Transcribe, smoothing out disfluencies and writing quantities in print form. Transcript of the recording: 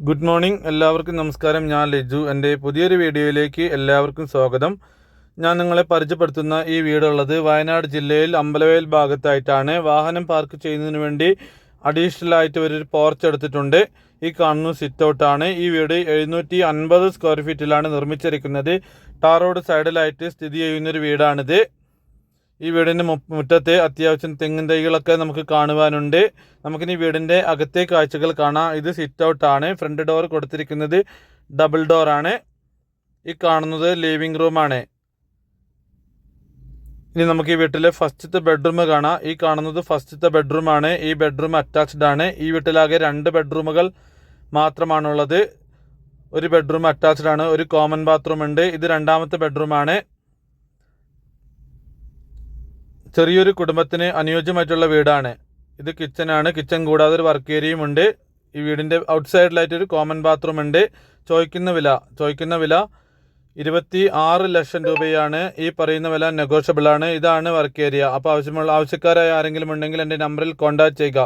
Good morning, എല്ലാവർക്കും നമസ്കാരം. ഞാൻ ലിജു. എൻ്റെ പുതിയൊരു വീഡിയോയിലേക്ക് എല്ലാവർക്കും സ്വാഗതം. ഞാൻ നിങ്ങളെ പരിചയപ്പെടുത്തുന്ന ഈ വീടുള്ളത് വയനാട് ജില്ലയിൽ അമ്പലവയൽ ഭാഗത്തായിട്ടാണ്. വാഹനം പാർക്ക് ചെയ്യുന്നതിന് വേണ്ടി അഡീഷണൽ ആയിട്ട് ഒരു പോർച്ച് എടുത്തിട്ടുണ്ട്. ഈ കാണുന്ന സിറ്റ് ഔട്ടാണ്. ഈ വീട് 750 സ്ക്വയർ ഫീറ്റിലാണ് നിർമ്മിച്ചിരിക്കുന്നത്. ടാർ റോഡ് സൈഡിലായിട്ട് സ്ഥിതി ചെയ്യുന്നൊരു വീടാണിത്. ഈ വീടിൻ്റെ മുറ്റത്ത് അത്യാവശ്യം തെങ്ങിൻ തൈകളൊക്കെ നമുക്ക് കാണുവാനുണ്ട്. നമുക്കിനി വീടിൻ്റെ അകത്തെ കാഴ്ചകൾ കാണാം. ഇത് സിറ്റ് ഔട്ടാണ്. ഫ്രണ്ട് ഡോർ കൊടുത്തിരിക്കുന്നത് ഡബിൾ ഡോറാണ്. ഈ കാണുന്നത് ലിവിംഗ് റൂമാണ്. ഇനി നമുക്ക് ഈ വീട്ടിലെ ഫസ്റ്റത്തെ ബെഡ്റൂം കാണാം. ഈ കാണുന്നത് ഫസ്റ്റത്തെ ബെഡ്റൂമാണ്. ഈ ബെഡ്റൂം അറ്റാച്ച്ഡ് ആണ്. ഈ വീട്ടിലാകെ 2 ബെഡ്റൂമുകൾ മാത്രമാണുള്ളത്. ഒരു ബെഡ്റൂം അറ്റാച്ച്ഡ് ആണ്. ഒരു കോമൺ ബാത്റൂം ഉണ്ട്. ഇത് രണ്ടാമത്തെ ബെഡ്റൂമാണ്. ചെറിയൊരു കുടുംബത്തിന് അനുയോജ്യമായിട്ടുള്ള വീടാണ്. ഇത് കിച്ചനാണ്. കിച്ചൺ കൂടാതെ ഒരു വർക്ക് ഏരിയയും ഉണ്ട്. ഈ വീടിൻ്റെ ഔട്ട് സൈഡിലായിട്ടൊരു കോമൺ ബാത്റൂം ഉണ്ട്. ചോദിക്കുന്ന വില 26 ലക്ഷം രൂപയാണ്. ഈ പറയുന്ന വില നെഗോഷ്യബിൾ ആണ്. ഇതാണ് വർക്ക് ഏരിയ. അപ്പോൾ ആവശ്യക്കാരായ ആരെങ്കിലും ഉണ്ടെങ്കിൽ എൻ്റെ നമ്പറിൽ കോൺടാക്ട് ചെയ്യുക.